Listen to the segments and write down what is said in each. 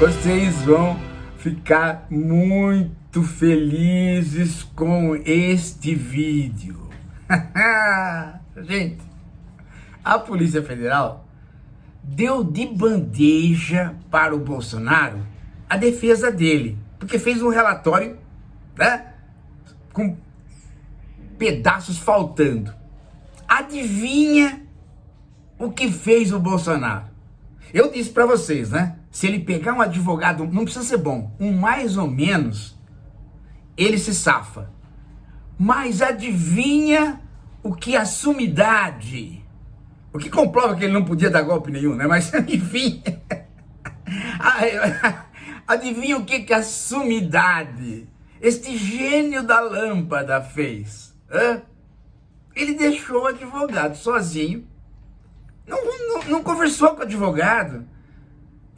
Vocês vão ficar muito felizes com este vídeo. Gente, a Polícia Federal deu de bandeja para o Bolsonaro a defesa dele, porque fez um relatório, né, com pedaços faltando. Adivinha o que fez o Bolsonaro? Eu disse para vocês, né? Se ele pegar um advogado, não precisa ser bom, um mais ou menos, ele se safa. Mas adivinha o que a sumidade, o que comprova que ele não podia dar golpe nenhum, né? Mas enfim, adivinha o que a sumidade, este gênio da lâmpada fez? Ele deixou o advogado sozinho, não conversou com o advogado.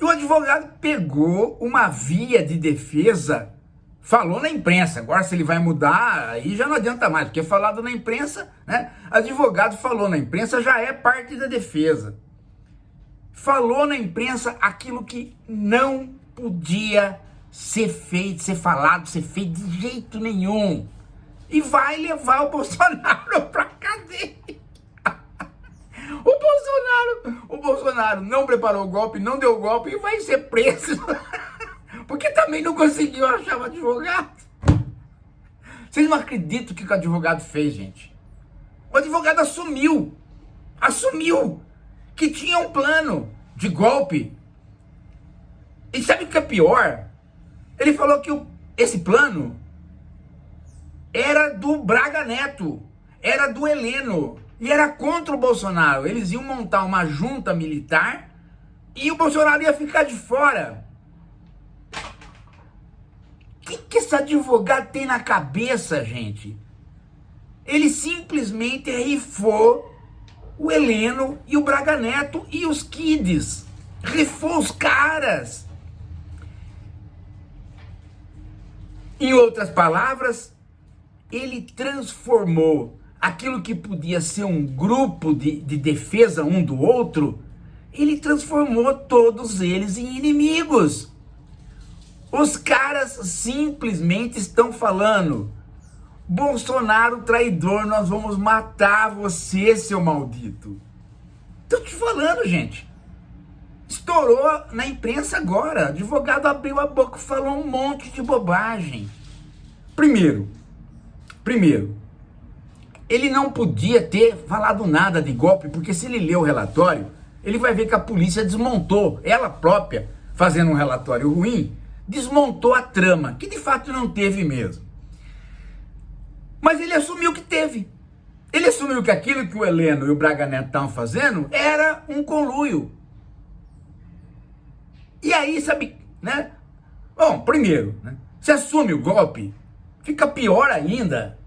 E o advogado pegou uma via de defesa, falou na imprensa. Agora, se ele vai mudar, aí já não adianta mais, porque falado na imprensa, né? Advogado falou na imprensa, já é parte da defesa. Falou na imprensa aquilo que não podia ser feito, ser falado, ser feito de jeito nenhum. E vai levar o Bolsonaro pra cadeia. O Bolsonaro não preparou o golpe, não deu o golpe e vai ser preso. Porque também não conseguiu achar o advogado. Vocês não acreditam o que o advogado fez, gente. O advogado assumiu que tinha um plano de golpe. E sabe o que é pior? Ele falou que esse plano era do Braga Neto, era do Heleno. E era contra o Bolsonaro. Eles iam montar uma junta militar e o Bolsonaro ia ficar de fora. O que esse advogado tem na cabeça, gente? Ele simplesmente rifou o Heleno e o Braga Neto e os kids. Rifou os caras. Em outras palavras, ele transformou aquilo que podia ser um grupo de defesa um do outro, ele transformou todos eles em inimigos. Os caras simplesmente estão falando: Bolsonaro traidor, nós vamos matar você, seu maldito. Tô te falando, gente. Estourou na imprensa agora. O advogado abriu a boca e falou um monte de bobagem. Primeiro, ele não podia ter falado nada de golpe, porque se ele ler o relatório, ele vai ver que a polícia desmontou, ela própria, fazendo um relatório ruim, desmontou a trama, que de fato não teve mesmo. Mas ele assumiu que teve. Ele assumiu que aquilo que o Heleno e o Braga Neto estavam fazendo era um conluio. E aí, sabe, né? Bom, primeiro, né? Se assume o golpe, fica pior ainda.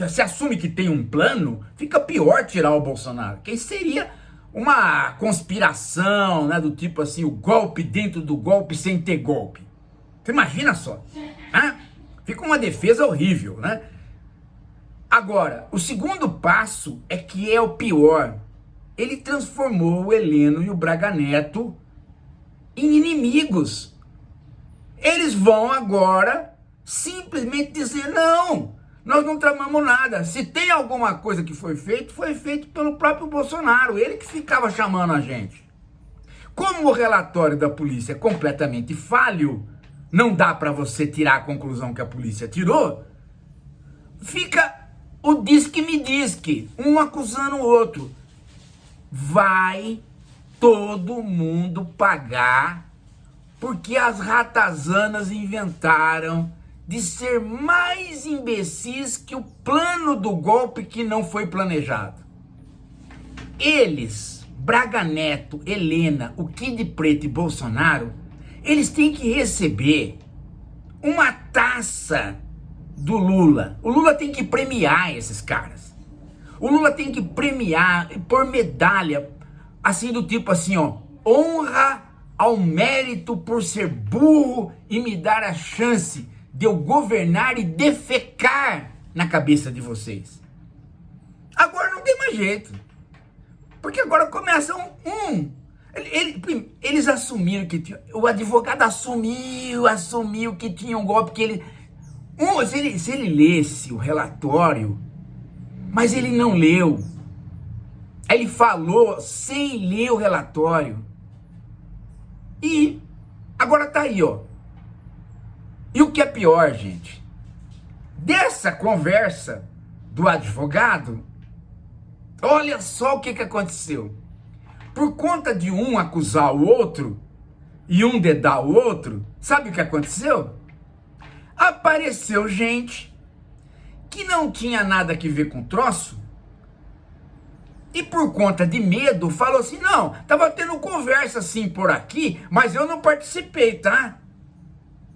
Se assume que tem um plano, fica pior tirar o Bolsonaro. Que seria uma conspiração, né, do tipo assim, o golpe dentro do golpe sem ter golpe. Você imagina só, né? Fica uma defesa horrível, né? Agora, o segundo passo é que é o pior. Ele transformou o Heleno e o Braga Neto em inimigos. Eles vão agora simplesmente dizer: não, nós não tramamos nada. Se tem alguma coisa que foi feito pelo próprio Bolsonaro. Ele que ficava chamando a gente. Como o relatório da polícia é completamente falho, não dá para você tirar a conclusão que a polícia tirou, fica o diz-que-me-diz-que, um acusando o outro. Vai todo mundo pagar, porque as ratazanas inventaram de ser mais imbecis que o plano do golpe que não foi planejado. Eles, Braga Neto, Helena, o Kid Preto e Bolsonaro, eles têm que receber uma taça do Lula. O Lula tem que premiar esses caras. O Lula tem que premiar, pôr medalha, assim do tipo assim, ó, honra ao mérito por ser burro e me dar a chance de eu governar e defecar na cabeça de vocês. Agora não tem mais jeito. Porque agora começa um Eles assumiram que tinha, o advogado assumiu que tinha um golpe, que ele... se ele lesse o relatório, mas ele não leu. Ele falou sem ler o relatório. E agora tá aí, ó. E o que é pior, gente? Dessa conversa do advogado, olha só o que aconteceu. Por conta de um acusar o outro e um dedar o outro, sabe o que aconteceu? Apareceu gente que não tinha nada a ver com o troço e por conta de medo falou assim, não, tava tendo conversa assim por aqui, mas eu não participei, tá?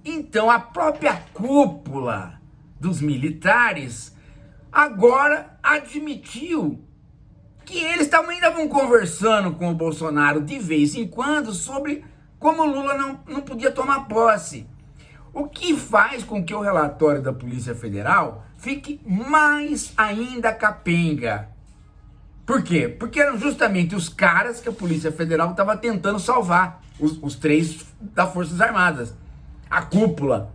Então a própria cúpula dos militares agora admitiu que eles também estavam conversando com o Bolsonaro de vez em quando sobre como o Lula não podia tomar posse. O que faz com que o relatório da Polícia Federal fique mais ainda capenga. Por quê? Porque eram justamente os caras que a Polícia Federal estava tentando salvar, os três das Forças Armadas, a cúpula.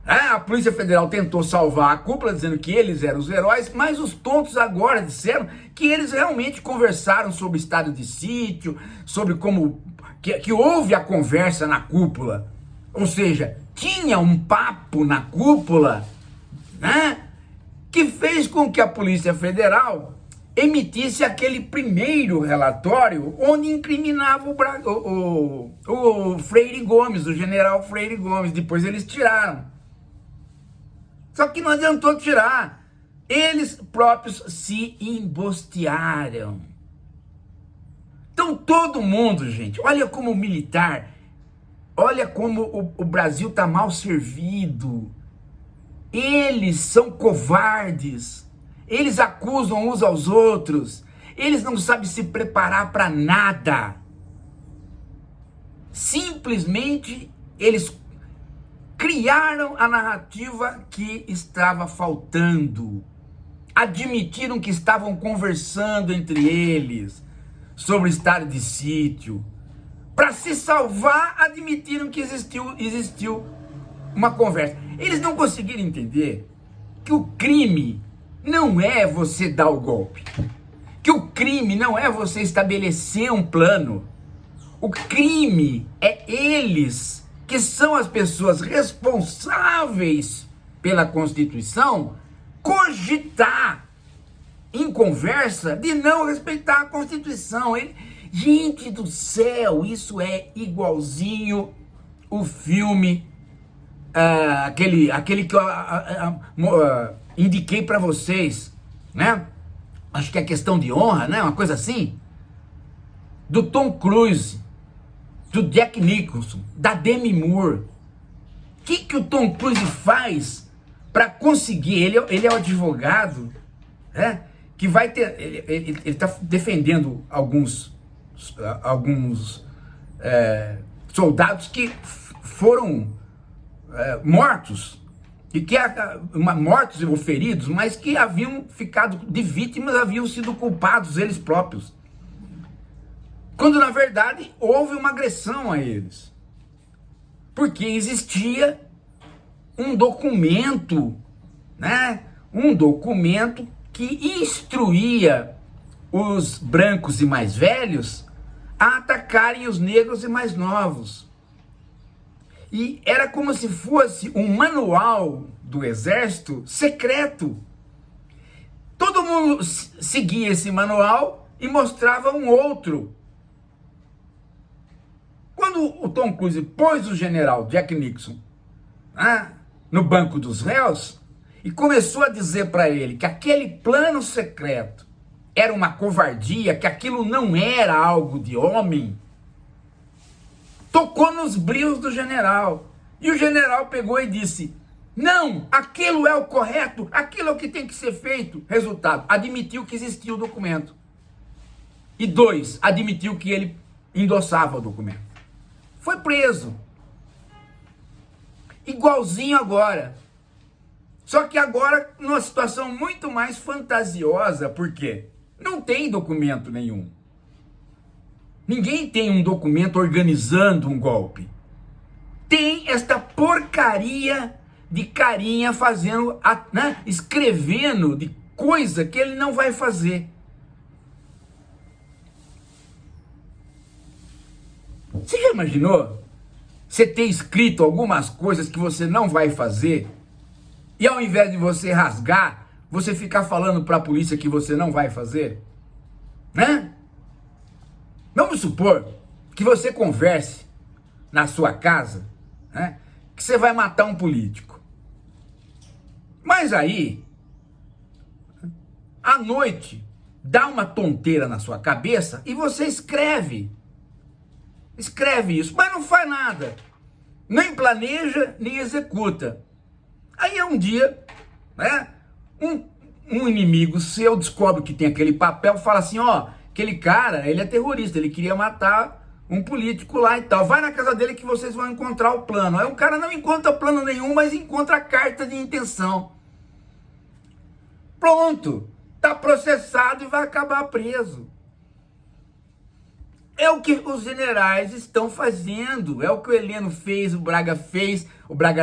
A Polícia Federal tentou salvar a cúpula, dizendo que eles eram os heróis, mas os tontos agora disseram que eles realmente conversaram sobre estado de sítio, sobre como... que houve a conversa na cúpula. Ou seja, tinha um papo na cúpula, né, que fez com que a Polícia Federal emitisse aquele primeiro relatório onde incriminava o Freire Gomes, o general Freire Gomes. Depois eles tiraram. Só que não adiantou tirar. Eles próprios se embostearam. Então todo mundo, gente, olha como o militar, olha como o Brasil está mal servido. Eles são covardes. Eles acusam uns aos outros. Eles não sabem se preparar para nada. Simplesmente eles criaram a narrativa que estava faltando. Admitiram que estavam conversando entre eles sobre estado de sítio. Para se salvar, admitiram que existiu uma conversa. Eles não conseguiram entender que o crime não é você dar o golpe. Que o crime não é você estabelecer um plano. O crime é eles, que são as pessoas responsáveis pela Constituição, cogitar em conversa de não respeitar a Constituição. Gente do céu, isso é igualzinho o filme, aquele que eu indiquei para vocês, né? Acho que é Questão de Honra, né? Uma coisa assim, do Tom Cruise, do Jack Nicholson, da Demi Moore. O que o Tom Cruise faz para conseguir? Ele é o advogado, né? Que vai ter, ele está defendendo alguns soldados que foram mortos, e que mortos ou feridos, mas que haviam ficado de vítimas, haviam sido culpados eles próprios, quando na verdade houve uma agressão a eles, porque existia um documento, né? Um documento que instruía os brancos e mais velhos a atacarem os negros e mais novos. E era como se fosse um manual do exército secreto. Todo mundo seguia esse manual e mostrava um outro. Quando o Tom Cruise pôs o general Jack Nixon no banco dos réus e começou a dizer para ele que aquele plano secreto era uma covardia, que aquilo não era algo de homem, tocou nos brios do general. E o general pegou e disse: não, aquilo é o correto, aquilo é o que tem que ser feito. Resultado, admitiu que existia o documento. E 2, admitiu que ele endossava o documento. Foi preso. Igualzinho agora. Só que agora numa situação muito mais fantasiosa, porque não tem documento nenhum. Ninguém tem um documento organizando um golpe. Tem esta porcaria de carinha fazendo, né, escrevendo de coisa que ele não vai fazer. Você já imaginou você ter escrito algumas coisas que você não vai fazer e ao invés de você rasgar, você ficar falando para a polícia que você não vai fazer? Né? Vamos supor que você converse na sua casa, né, que você vai matar um político. Mas aí, à noite, dá uma tonteira na sua cabeça e você escreve isso, mas não faz nada, nem planeja, nem executa. Aí um dia, né, um inimigo seu descobre que tem aquele papel, fala assim, ó, aquele cara, ele é terrorista, ele queria matar um político lá e tal, vai na casa dele que vocês vão encontrar o plano. Aí o cara não encontra plano nenhum, mas encontra a carta de intenção. Pronto, tá processado e vai acabar preso. É o que os generais estão fazendo, é o que o Heleno fez, o Braga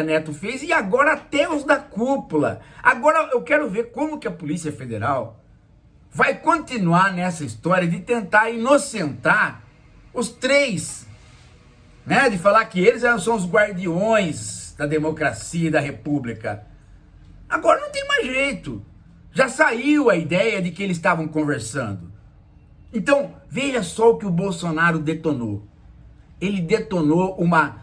Neto fez, e agora até os da cúpula. Agora eu quero ver como que a Polícia Federal vai continuar nessa história de tentar inocentar os três, né? De falar que eles são os guardiões da democracia e da república. Agora não tem mais jeito. Já saiu a ideia de que eles estavam conversando. Então, veja só o que o Bolsonaro detonou. Ele detonou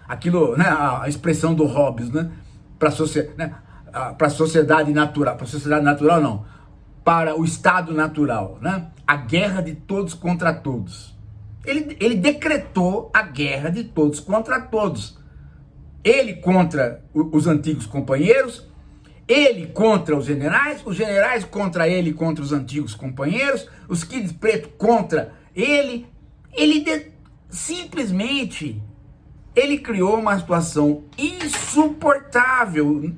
aquilo, né, a expressão do Hobbes, né, para a sociedade natural, para o Estado natural, né, a guerra de todos contra todos. Ele decretou a guerra de todos contra todos. Ele contra os antigos companheiros, ele contra os generais contra ele, contra os antigos companheiros, os Kids Preto contra ele. Simplesmente, ele criou uma situação insuportável.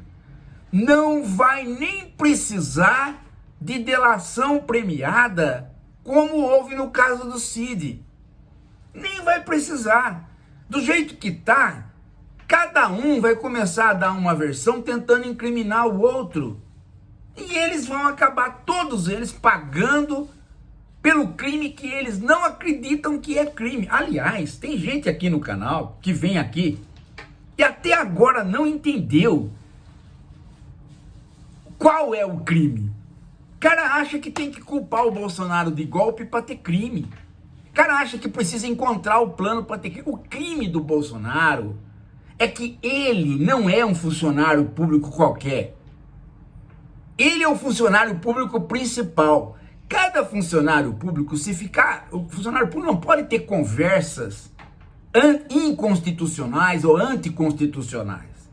Não vai nem precisar de delação premiada, como houve no caso do Cid. Nem vai precisar. Do jeito que tá, cada um vai começar a dar uma versão tentando incriminar o outro. E eles vão acabar, todos eles, pagando pelo crime que eles não acreditam que é crime. Aliás, tem gente aqui no canal que vem aqui e até agora não entendeu qual é o crime. O cara acha que tem que culpar o Bolsonaro de golpe para ter crime. O cara acha que precisa encontrar o plano para ter crime. O crime do Bolsonaro é que ele não é um funcionário público qualquer. Ele é o funcionário público principal. Cada funcionário público, o funcionário público não pode ter conversas inconstitucionais ou anticonstitucionais.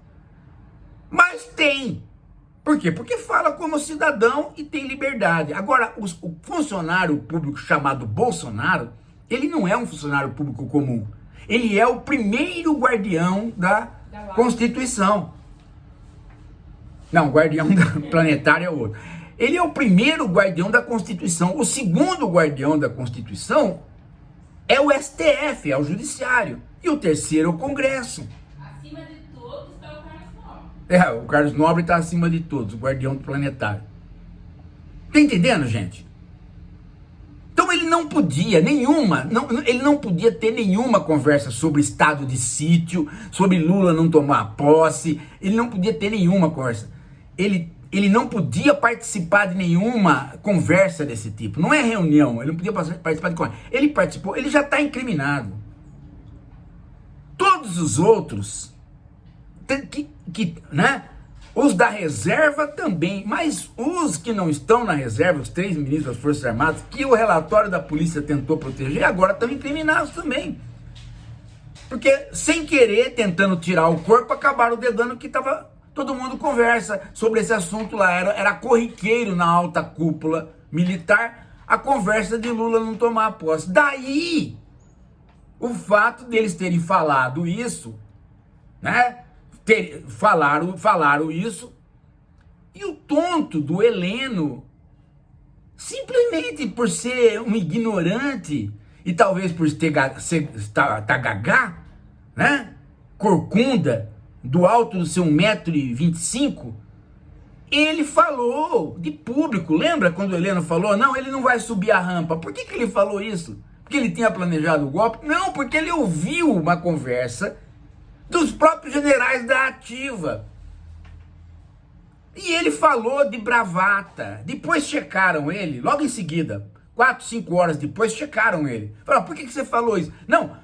Mas tem. Por quê? Porque fala como cidadão e tem liberdade. Agora, o funcionário público chamado Bolsonaro, ele não é um funcionário público comum. Ele é o primeiro guardião da Constituição. Não, o guardião planetário é outro. Ele é o primeiro guardião da Constituição. O segundo guardião da Constituição é o STF, é o Judiciário. E o terceiro é o Congresso. Acima de todos está o Carlos Nobre. O Carlos Nobre está acima de todos, o guardião planetário. Tá entendendo, gente? Então ele não podia ter nenhuma conversa sobre estado de sítio, sobre Lula não tomar posse, ele não podia ter nenhuma conversa. Ele não podia participar de nenhuma conversa desse tipo. Não é reunião, ele não podia participar de conversa. Ele participou, ele já está incriminado. Todos os outros, né? Os da reserva também, mas os que não estão na reserva, os 3 ministros das Forças Armadas, que o relatório da polícia tentou proteger, agora estão incriminados também. Porque, sem querer, tentando tirar o corpo, acabaram dedando que estava... Todo mundo conversa sobre esse assunto lá, era corriqueiro na alta cúpula militar, a conversa de Lula não tomar posse. Daí, o fato deles terem falado isso, né? Falaram isso, e o tonto do Heleno, simplesmente por ser um ignorante e talvez por tá gagá, né? Corcunda, do alto do seu 1,25 m, ele falou de público. Lembra quando o Heleno falou, não, ele não vai subir a rampa? Por que ele falou isso? Porque ele tinha planejado o golpe? Não, porque ele ouviu uma conversa dos próprios generais da ativa. E ele falou de bravata. Depois checaram ele, logo em seguida, 4, 5 horas depois, checaram ele. Falaram, por que você falou isso? Não,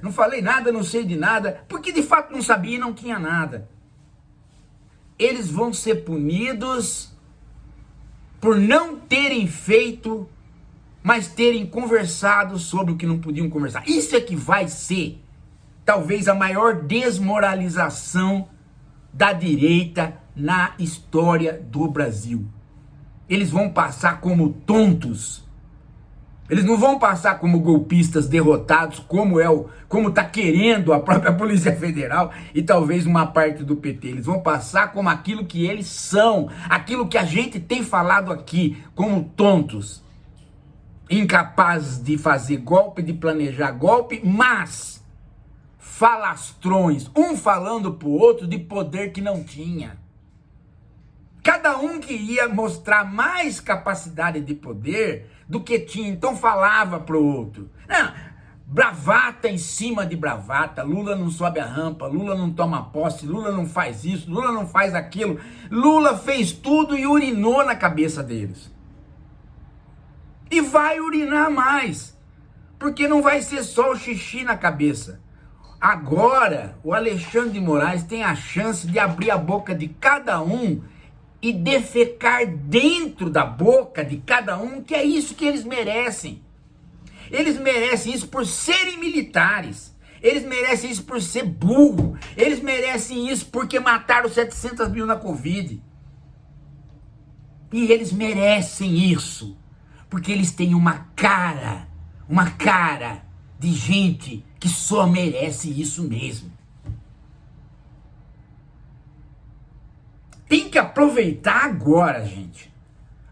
não falei nada, não sei de nada, porque de fato não sabia e não tinha nada. Eles vão ser punidos por não terem feito, mas terem conversado sobre o que não podiam conversar. Isso é que vai ser, talvez, a maior desmoralização da direita na história do Brasil. Eles vão passar como tontos. Eles não vão passar como golpistas derrotados, como tá querendo a própria Polícia Federal e talvez uma parte do PT. Eles vão passar como aquilo que eles são, aquilo que a gente tem falado aqui, como tontos, incapazes de fazer golpe, de planejar golpe, mas falastrões, um falando pro outro de poder que não tinha. Cada um queria mostrar mais capacidade de poder do que tinha, então falava pro outro. Não, bravata em cima de bravata, Lula não sobe a rampa, Lula não toma posse, Lula não faz isso, Lula não faz aquilo. Lula fez tudo e urinou na cabeça deles. E vai urinar mais, porque não vai ser só o xixi na cabeça. Agora, o Alexandre de Moraes tem a chance de abrir a boca de cada um e defecar dentro da boca de cada um, que é isso que eles merecem. Eles merecem isso por serem militares. Eles merecem isso por ser burro. Eles merecem isso porque mataram 700 mil na Covid. E eles merecem isso porque eles têm uma cara de gente que só merece isso mesmo. Tem que aproveitar agora, gente.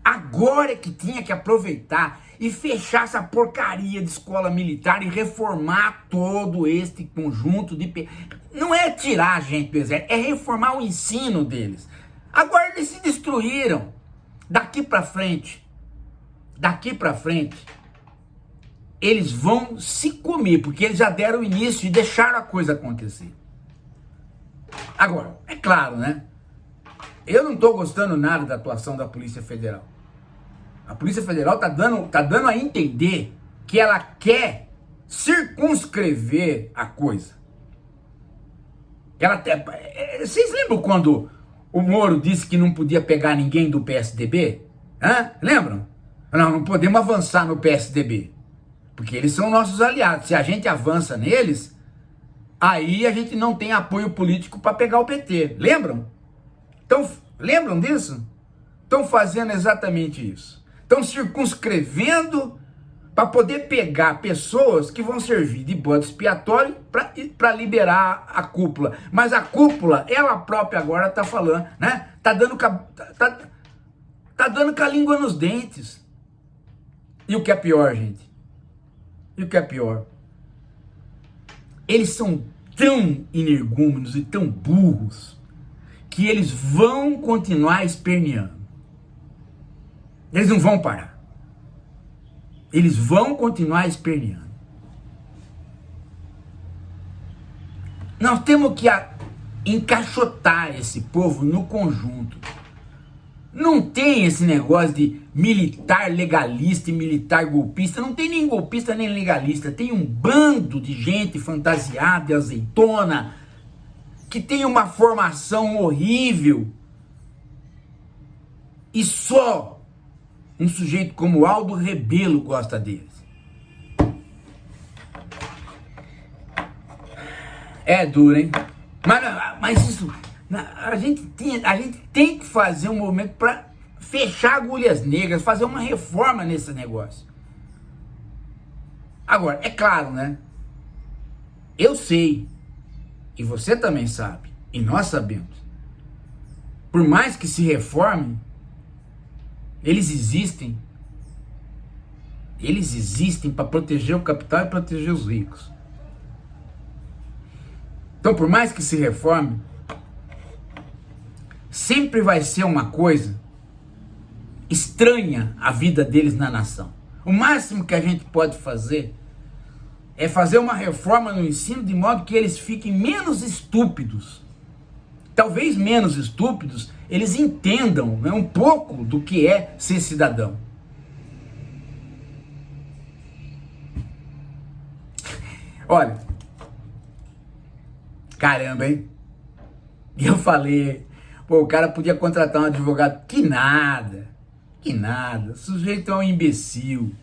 Agora é que tinha que aproveitar e fechar essa porcaria de escola militar e reformar todo este conjunto de... Não é tirar a gente do exército, é reformar o ensino deles. Agora eles se destruíram. Daqui pra frente, eles vão se comer, porque eles já deram início e deixaram a coisa acontecer. Agora, é claro, né? Eu não estou gostando nada da atuação da Polícia Federal. A Polícia Federal tá dando a entender que ela quer circunscrever a coisa. Vocês lembram quando o Moro disse que não podia pegar ninguém do PSDB? Lembram? Não podemos avançar no PSDB, porque eles são nossos aliados. Se a gente avança neles, aí a gente não tem apoio político para pegar o PT. Lembram? Então, lembram disso? Estão fazendo exatamente isso. Estão circunscrevendo para poder pegar pessoas que vão servir de bode expiatório para liberar a cúpula. Mas a cúpula, ela própria agora está falando, né? Tá dando com a língua nos dentes. E o que é pior, gente? E o que é pior? Eles são tão energúmenos e tão burros que eles vão continuar esperneando. Eles não vão parar. Eles vão continuar esperneando. Nós temos que encaixotar esse povo no conjunto. Não tem esse negócio de militar legalista e militar golpista. Não tem nem golpista nem legalista. Tem um bando de gente fantasiada e azeitona que tem uma formação horrível. E só um sujeito como Aldo Rebelo gosta deles. É duro, hein? Mas isso... A gente tem que fazer um movimento para fechar agulhas negras, fazer uma reforma nesse negócio. Agora, é claro, né? Eu sei, e você também sabe, e nós sabemos, por mais que se reformem, eles existem Eles existem para proteger o capital e proteger os ricos. Então, por mais que se reforme, sempre vai ser uma coisa estranha a vida deles na nação. O máximo que a gente pode fazer é fazer uma reforma no ensino de modo que eles fiquem menos estúpidos. Talvez menos estúpidos, eles entendam, né, um pouco do que é ser cidadão. Olha, caramba, hein? E eu falei, pô, o cara podia contratar um advogado. Que nada, o sujeito é um imbecil.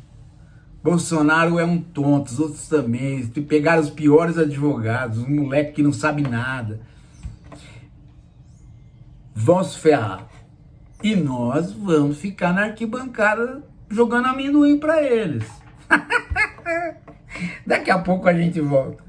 Bolsonaro é um tonto, os outros também. Pegaram os piores advogados, os moleques que não sabem nada. Vão se ferrar. E nós vamos ficar na arquibancada jogando amendoim pra eles. Daqui a pouco a gente volta.